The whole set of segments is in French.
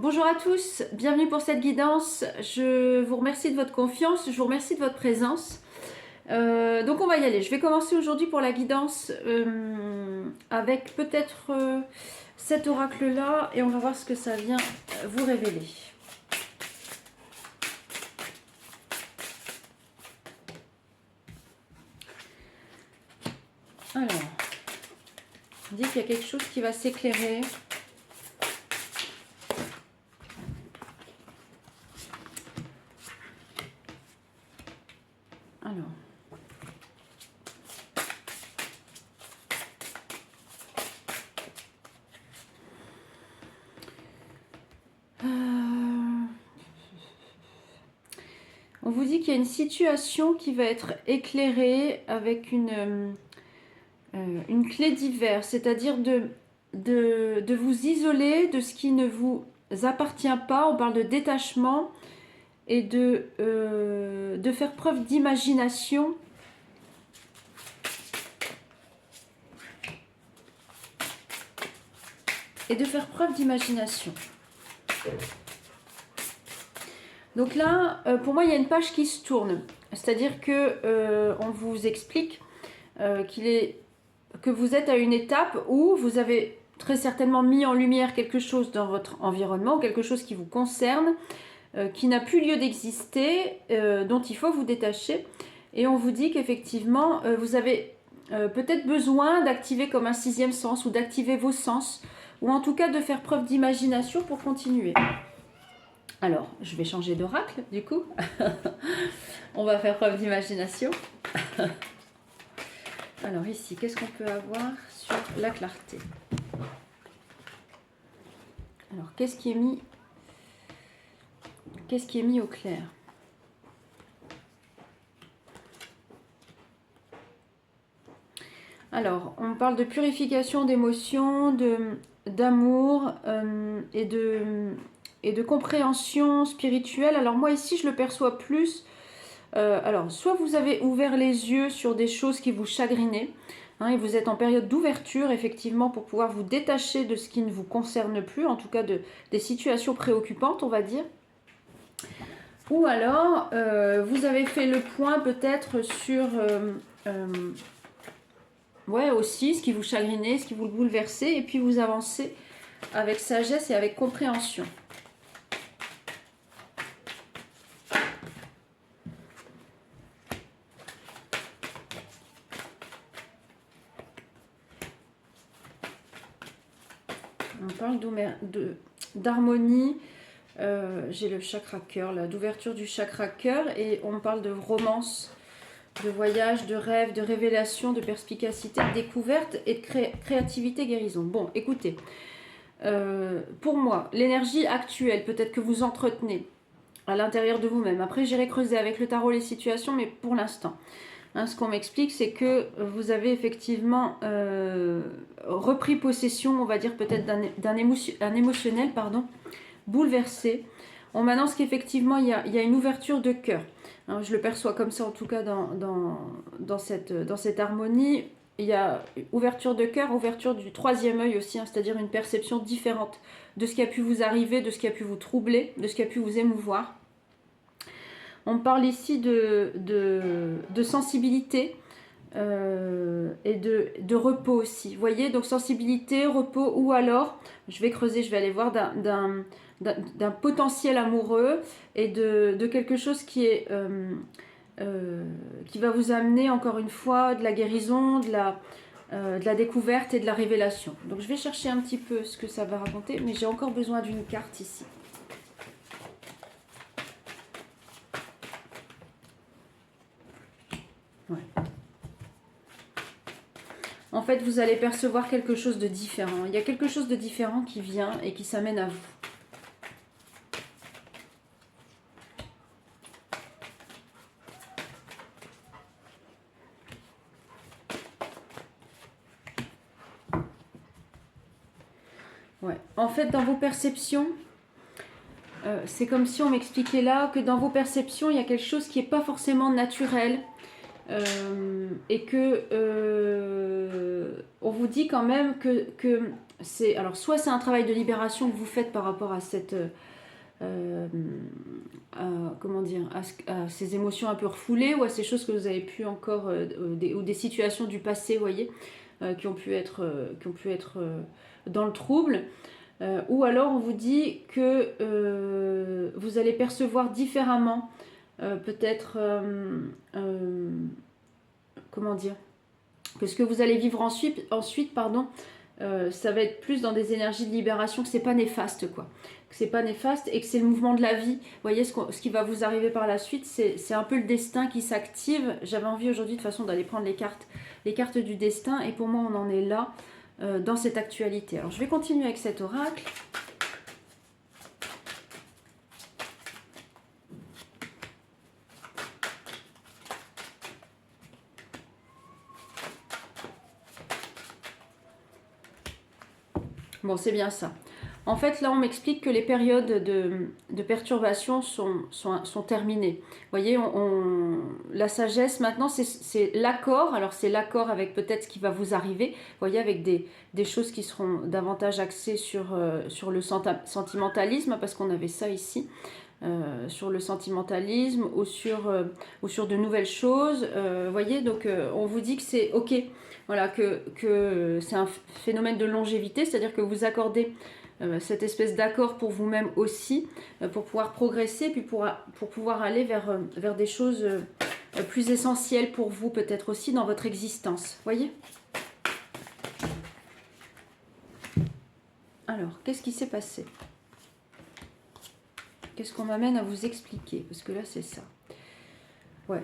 Bonjour à tous, bienvenue pour cette guidance. Je vous remercie de votre confiance, je vous remercie de votre présence. Donc on va y aller. Je vais commencer aujourd'hui pour la guidance avec peut-être cet oracle-là et on va voir ce que ça vient vous révéler. Alors, on dit qu'il y a quelque chose qui va s'éclairer. Alors. On vous dit qu'il y a une situation qui va être éclairée avec une clé d'hiver, c'est-à-dire de vous isoler de ce qui ne vous appartient pas. On parle de détachement et de faire preuve d'imagination. Et de faire preuve d'imagination. Donc là, pour moi, il y a une page qui se tourne. C'est-à-dire que on vous explique que vous êtes à une étape où vous avez très certainement mis en lumière quelque chose dans votre environnement, quelque chose qui vous concerne, qui n'a plus lieu d'exister, dont il faut vous détacher. Et on vous dit qu'effectivement, vous avez peut-être besoin d'activer comme un sixième sens ou d'activer vos sens, ou en tout cas de faire preuve d'imagination pour continuer. Alors, je vais changer d'oracle, du coup. On va faire preuve d'imagination. Alors ici, qu'est-ce qu'on peut avoir sur la clarté? Alors, qu'est-ce qui est mis au clair? Alors, on parle de purification d'émotions, d'amour et de compréhension spirituelle. Alors moi ici, je le perçois plus. Alors, soit vous avez ouvert les yeux sur des choses qui vous chagrinaient, hein, et vous êtes en période d'ouverture, effectivement, pour pouvoir vous détacher de ce qui ne vous concerne plus, en tout cas des situations préoccupantes, on va dire. Ou alors, vous avez fait le point peut-être sur... ouais, aussi, ce qui vous chagrinait, ce qui vous bouleversait, et puis vous avancez avec sagesse et avec compréhension. On parle d'harmonie, j'ai le chakra cœur, là, d'ouverture du chakra cœur, et on parle de romance, de voyage, de rêve, de révélation, de perspicacité, de découverte et de créativité, guérison. Bon, écoutez, pour moi, l'énergie actuelle, peut-être que vous entretenez à l'intérieur de vous-même. Après, j'irai creuser avec le tarot les situations, mais pour l'instant, hein, ce qu'on m'explique, c'est que vous avez effectivement repris possession, on va dire peut-être d'un émotionnel, pardon, bouleversé. On m'annonce qu'effectivement, il y a une ouverture de cœur. Hein, je le perçois comme ça, en tout cas, dans cette harmonie. Il y a ouverture de cœur, ouverture du troisième œil aussi, hein, c'est-à-dire une perception différente de ce qui a pu vous arriver, de ce qui a pu vous troubler, de ce qui a pu vous émouvoir. On parle ici de sensibilité et de repos aussi. Vous voyez, donc sensibilité, repos, ou alors, je vais creuser, je vais aller voir d'un potentiel amoureux et de quelque chose qui va vous amener encore une fois de la guérison, de la découverte et de la révélation. Donc je vais chercher un petit peu ce que ça va raconter, mais j'ai encore besoin d'une carte ici. Ouais. En fait, vous allez percevoir quelque chose de différent. Il y a quelque chose de différent qui vient et qui s'amène à vous. Ouais. En fait, dans vos perceptions, c'est comme si on m'expliquait là que dans vos perceptions, il y a quelque chose qui n'est pas forcément naturel. Et que on vous dit quand même que alors soit c'est un travail de libération que vous faites par rapport à cette... comment dire, à ces émotions un peu refoulées ou à ces choses que vous avez pu encore, ou des situations du passé, vous voyez, qui ont pu être, dans le trouble. Ou alors on vous dit que vous allez percevoir différemment, peut-être, comment dire, que ce que vous allez vivre ensuite pardon, ça va être plus dans des énergies de libération, que c'est pas néfaste, quoi. Que c'est pas néfaste et que c'est le mouvement de la vie. Vous voyez, ce qui va vous arriver par la suite, c'est un peu le destin qui s'active. J'avais envie aujourd'hui de toute façon d'aller prendre les cartes du destin, et pour moi on en est là, dans cette actualité. Alors je vais continuer avec cet oracle. Bon, c'est bien ça. En fait, là, on m'explique que les périodes de perturbation sont terminées. Vous voyez, la sagesse, maintenant, c'est l'accord. Alors, c'est l'accord avec peut-être ce qui va vous arriver. Vous voyez, avec des choses qui seront davantage axées sur le sentimentalisme, parce qu'on avait ça ici. Sur le sentimentalisme ou sur de nouvelles choses. Vous voyez, donc on vous dit que c'est OK. Voilà, que c'est un phénomène de longévité, c'est-à-dire que vous accordez cette espèce d'accord pour vous-même aussi, pour pouvoir progresser, puis pour pouvoir aller vers des choses plus essentielles pour vous, peut-être aussi dans votre existence. Voyez ? Alors, qu'est-ce qui s'est passé ? Qu'est-ce qu'on m'amène à vous expliquer? Parce que là, c'est ça. Ouais.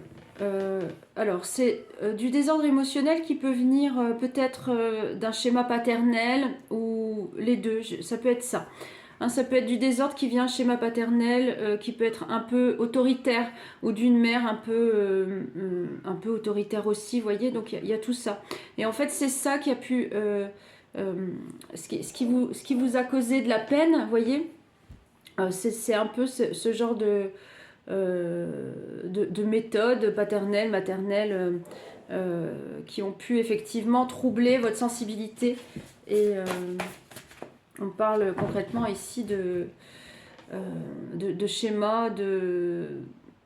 Alors, c'est du désordre émotionnel qui peut venir peut-être d'un schéma paternel ou les deux. Ça peut être ça. Hein, ça peut être du désordre qui vient schéma paternel, qui peut être un peu autoritaire, ou d'une mère un peu autoritaire aussi, vous voyez. Donc, il y a tout ça. Et en fait, c'est ça qui a pu... ce qui vous a causé de la peine, vous voyez. C'est un peu ce genre de méthodes paternelles, maternelles, qui ont pu effectivement troubler votre sensibilité. Et on parle concrètement ici de schémas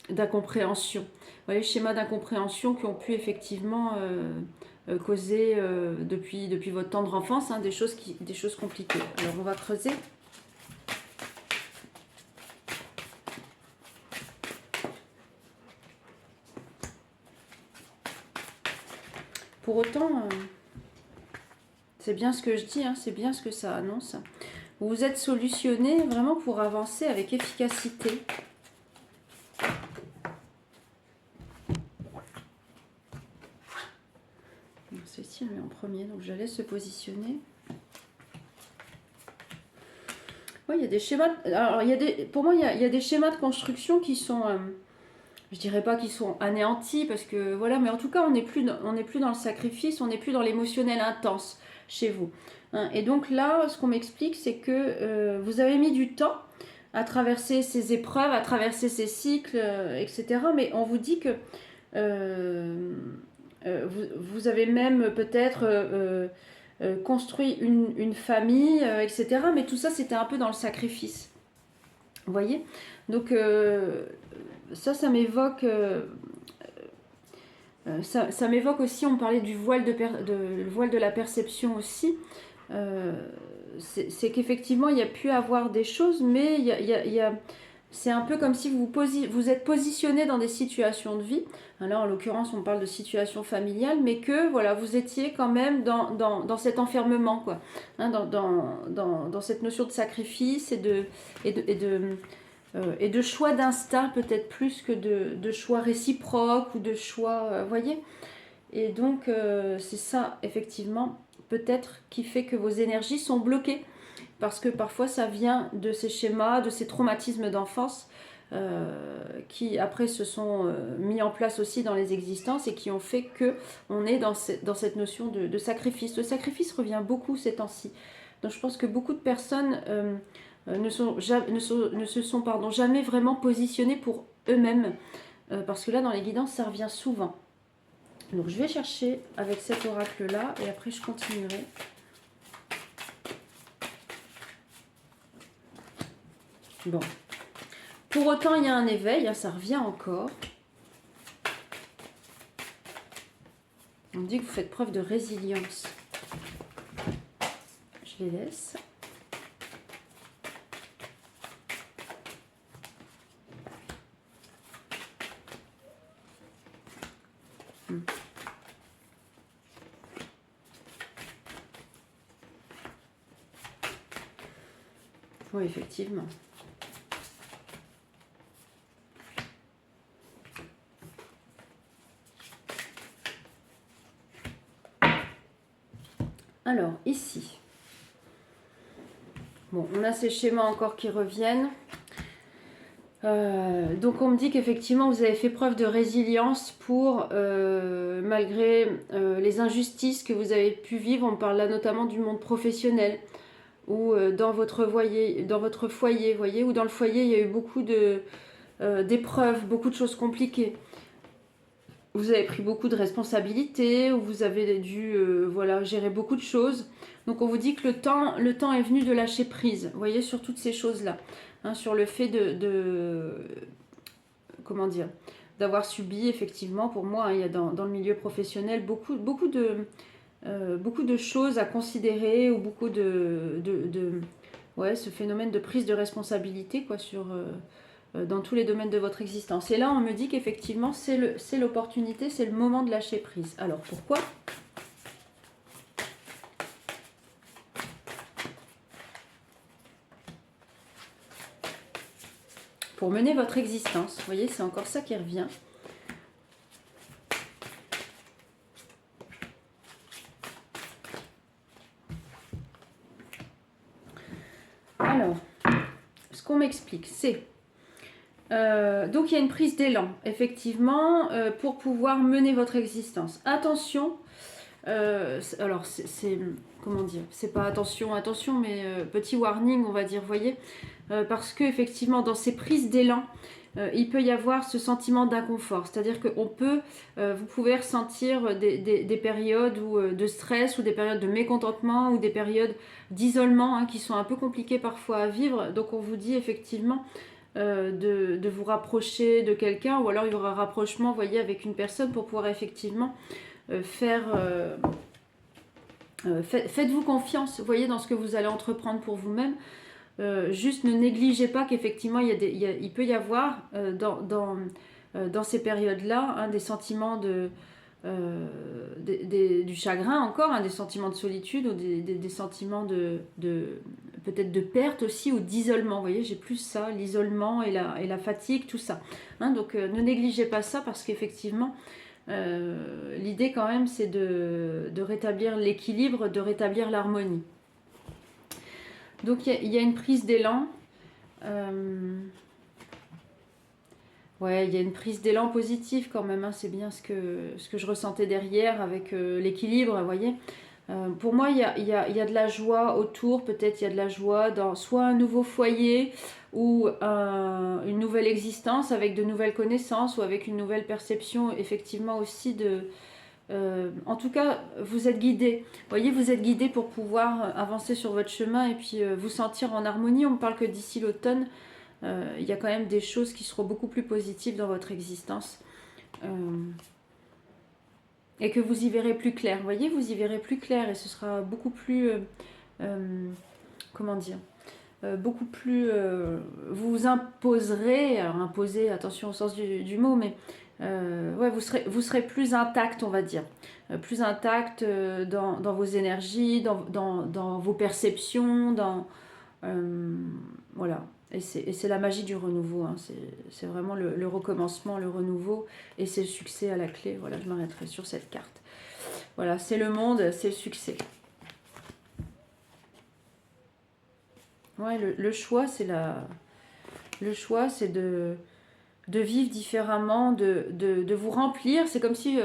d'incompréhension. Vous voyez, schémas d'incompréhension qui ont pu effectivement causer depuis votre tendre enfance, hein, des choses compliquées. Alors on va creuser. Pour autant, c'est bien ce que je dis, hein, c'est bien ce que ça annonce. Vous vous êtes solutionné vraiment pour avancer avec efficacité. Celle-ci, on est en premier, donc je la laisse se positionner. Oui, il y a des schémas. Alors, pour moi, il y a des schémas de construction qui sont... je dirais pas qu'ils sont anéantis, parce que voilà, mais en tout cas, on n'est plus dans le sacrifice, on n'est plus dans l'émotionnel intense chez vous. Hein. Et donc là, ce qu'on m'explique, c'est que vous avez mis du temps à traverser ces épreuves, à traverser ces cycles, etc. Mais on vous dit que vous avez même peut-être construit une famille, etc. Mais tout ça, c'était un peu dans le sacrifice. Vous voyez? Donc... ça m'évoque ça m'évoque aussi, on parlait du voile le voile de la perception aussi. C'est qu'effectivement il y a pu avoir des choses, mais c'est un peu comme si vous êtes positionné dans des situations de vie. Alors en l'occurrence on parle de situation familiale, mais que voilà, vous étiez quand même dans cet enfermement, quoi, hein, dans cette notion de sacrifice et de choix d'instinct, peut-être plus que de choix réciproques ou de choix, voyez. Et donc c'est ça effectivement peut-être qui fait que vos énergies sont bloquées, parce que parfois ça vient de ces schémas, de ces traumatismes d'enfance qui après se sont mis en place aussi dans les existences, et qui ont fait que on est dans cette notion de sacrifice. Le sacrifice revient beaucoup ces temps-ci, donc je pense que beaucoup de personnes ne se sont jamais vraiment positionnés pour eux-mêmes, parce que là dans les guidances ça revient souvent. Donc je vais chercher avec cet oracle là, et après je continuerai. Bon. Pour autant, il y a un éveil, hein, ça revient encore. On dit que vous faites preuve de résilience. Je les laisse. Oui, effectivement. Alors, ici. Bon, on a ces schémas encore qui reviennent. Donc on me dit qu'effectivement vous avez fait preuve de résilience pour, malgré les injustices que vous avez pu vivre, on parle là notamment du monde professionnel, ou dans votre foyer, voyez, ou dans le foyer il y a eu beaucoup d'épreuves, beaucoup de choses compliquées. Vous avez pris beaucoup de responsabilités, ou vous avez dû voilà, gérer beaucoup de choses. Donc on vous dit que le temps est venu de lâcher prise, vous voyez, sur toutes ces choses-là. Hein, sur le fait comment dire, d'avoir subi, effectivement, pour moi, hein, il y a dans le milieu professionnel beaucoup de choses à considérer, ou beaucoup ouais, ce phénomène de prise de responsabilité, quoi, dans tous les domaines de votre existence. Et là, on me dit qu'effectivement, c'est l'opportunité, c'est le moment de lâcher prise. Alors, pourquoi ? Pour mener votre existence. Vous voyez, c'est encore ça qui revient. Alors, ce qu'on m'explique, c'est... donc, il y a une prise d'élan, effectivement, pour pouvoir mener votre existence. Attention, alors, comment dire, c'est pas attention, mais petit warning, on va dire, vous voyez, parce que effectivement, dans ces prises d'élan, il peut y avoir ce sentiment d'inconfort, c'est-à-dire que vous pouvez ressentir des périodes de stress, ou des périodes de mécontentement, ou des périodes d'isolement, hein, qui sont un peu compliquées parfois à vivre. Donc on vous dit effectivement de vous rapprocher de quelqu'un, ou alors il y aura un rapprochement, vous voyez, avec une personne, pour pouvoir effectivement faites-vous confiance, vous voyez, dans ce que vous allez entreprendre pour vous-même. Juste ne négligez pas qu'effectivement il peut y avoir dans ces périodes-là, hein, des sentiments du chagrin encore, hein, des sentiments de solitude, ou des sentiments peut-être de perte aussi, ou d'isolement. Vous voyez, j'ai plus ça, l'isolement et la fatigue, tout ça. Hein, donc ne négligez pas ça, parce qu'effectivement, l'idée quand même, c'est de rétablir l'équilibre, de rétablir l'harmonie. Donc il y a une prise d'élan. Ouais, il y a une prise d'élan positive quand même, hein. C'est bien ce que je ressentais derrière, avec l'équilibre, vous voyez. Pour moi, il y a de la joie autour. Peut-être il y a de la joie dans soit un nouveau foyer, ou une nouvelle existence avec de nouvelles connaissances, ou avec une nouvelle perception, effectivement, aussi en tout cas, vous êtes guidé. Vous voyez, vous êtes guidé pour pouvoir avancer sur votre chemin, et puis vous sentir en harmonie. On me parle que d'ici l'automne, il y a quand même des choses qui seront beaucoup plus positives dans votre existence. Et que vous y verrez plus clair. Vous voyez, vous y verrez plus clair, et ce sera beaucoup plus... comment dire, beaucoup plus... vous vous imposerez, alors imposer, attention au sens du mot, mais ouais, vous serez plus intact, on va dire. Plus intact dans vos énergies, dans vos perceptions, voilà. Et c'est la magie du renouveau, hein. C'est vraiment le recommencement, le renouveau, et c'est le succès à la clé. Voilà, je m'arrêterai sur cette carte. Voilà, c'est le monde, c'est le succès. Ouais, le choix, c'est de vivre différemment, de vous remplir. C'est comme si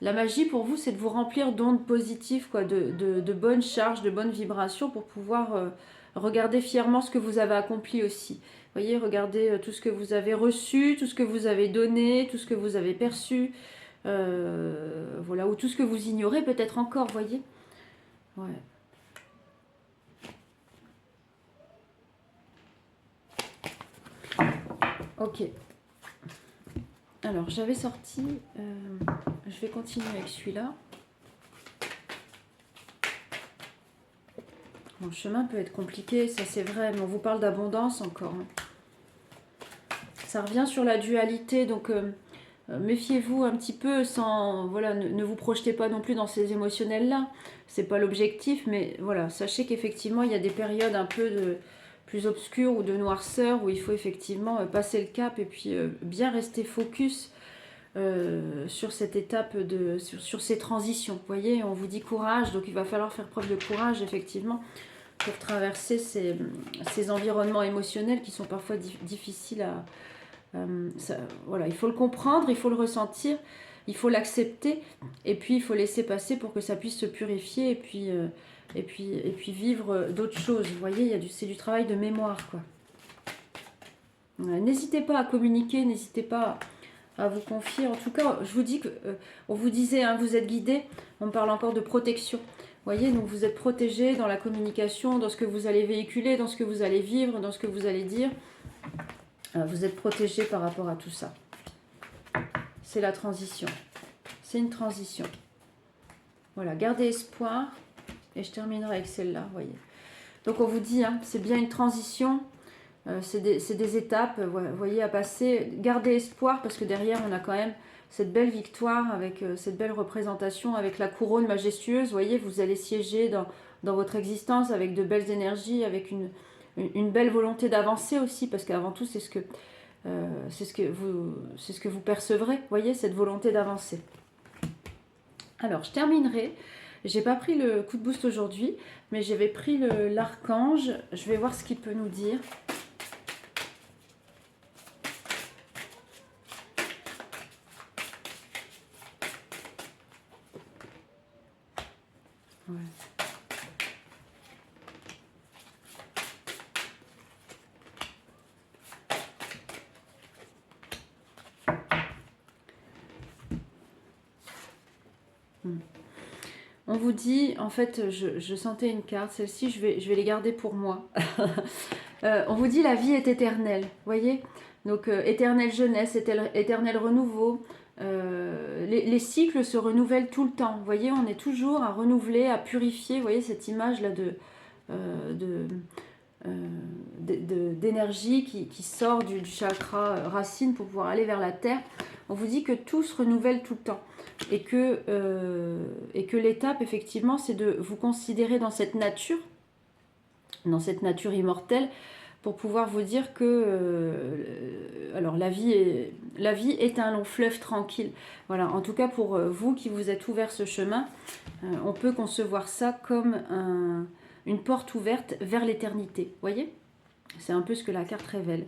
la magie pour vous, c'est de vous remplir d'ondes positives, quoi, de bonnes charges, de bonnes vibrations, pour pouvoir regarder fièrement ce que vous avez accompli aussi. Vous voyez, regardez tout ce que vous avez reçu, tout ce que vous avez donné, tout ce que vous avez perçu, voilà, ou tout ce que vous ignorez peut-être encore, vous voyez. Ouais. Ok. Alors, j'avais sorti... je vais continuer avec celui-là. Bon, le chemin peut être compliqué, ça c'est vrai, mais on vous parle d'abondance encore. Ça revient sur la dualité, donc méfiez-vous un petit peu sans... Voilà, ne vous projetez pas non plus dans ces émotionnels-là. C'est pas l'objectif, mais voilà, sachez qu'effectivement, il y a des périodes un peu de plus obscures ou de noirceur où il faut effectivement passer le cap et puis bien rester focus sur cette étape, sur ces transitions. Vous voyez, on vous dit courage, donc il va falloir faire preuve de courage, effectivement, pour traverser ces environnements émotionnels qui sont parfois difficiles à... voilà, il faut le comprendre, il faut le ressentir, il faut l'accepter, et puis il faut laisser passer pour que ça puisse se purifier, et puis vivre d'autres choses. Vous voyez, c'est du travail de mémoire, quoi. N'hésitez pas à communiquer, n'hésitez pas à vous confier. En tout cas, je vous dis que on vous disait, hein, vous êtes guidé. On parle encore de protection. Vous voyez, donc vous êtes protégé dans la communication, dans ce que vous allez véhiculer, dans ce que vous allez vivre, dans ce que vous allez dire. Vous êtes protégé par rapport à tout ça. C'est la transition. C'est une transition. Voilà, gardez espoir. Et je terminerai avec celle-là, vous voyez. Donc on vous dit, hein, c'est bien une transition. C'est des étapes, vous voyez, à passer. Gardez espoir parce que derrière, on a quand même cette belle victoire avec cette belle représentation, avec la couronne majestueuse. Vous voyez, vous allez siéger dans votre existence avec de belles énergies, avec une belle volonté d'avancer aussi, parce qu'avant tout, c'est ce que vous percevrez, vous voyez, cette volonté d'avancer. Alors, je terminerai. J'ai pas pris le coup de boost aujourd'hui, mais j'avais pris l'archange. Je vais voir ce qu'il peut nous dire. Ouais. On vous dit, en fait, je sentais une carte, celle-ci, je vais les garder pour moi. On vous dit, la vie est éternelle, voyez. Donc, éternelle jeunesse, éternel renouveau. Les cycles se renouvellent tout le temps. Vous voyez, on est toujours à renouveler, à purifier. Vous voyez cette image-là d'énergie qui sort du chakra racine pour pouvoir aller vers la terre. On vous dit que tout se renouvelle tout le temps. Et que l'étape, effectivement, c'est de vous considérer dans cette nature immortelle, pour pouvoir vous dire que alors la vie est un long fleuve tranquille. Voilà, en tout cas pour vous qui vous êtes ouvert ce chemin, on peut concevoir ça comme une porte ouverte vers l'éternité. Voyez, c'est un peu ce que la carte révèle.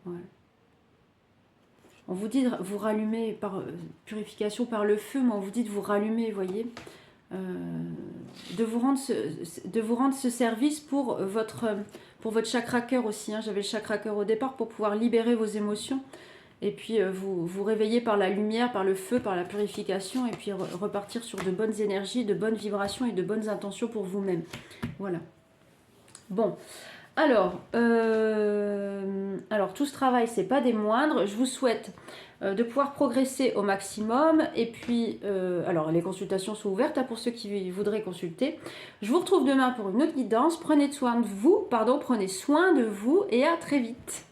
Ouais. On vous dit de vous rallumer par purification par le feu, mais on vous dit de vous rallumer, voyez, de vous rendre ce service pour votre chakra cœur aussi. Hein. J'avais le chakra cœur au départ pour pouvoir libérer vos émotions et puis vous réveiller par la lumière, par le feu, par la purification et puis repartir sur de bonnes énergies, de bonnes vibrations et de bonnes intentions pour vous-même. Voilà. Bon. Alors tout ce travail, c'est pas des moindres. Je vous souhaite de pouvoir progresser au maximum. Et puis, alors les consultations sont ouvertes pour ceux qui voudraient consulter. Je vous retrouve demain pour une autre guidance. Prenez soin de vous et à très vite.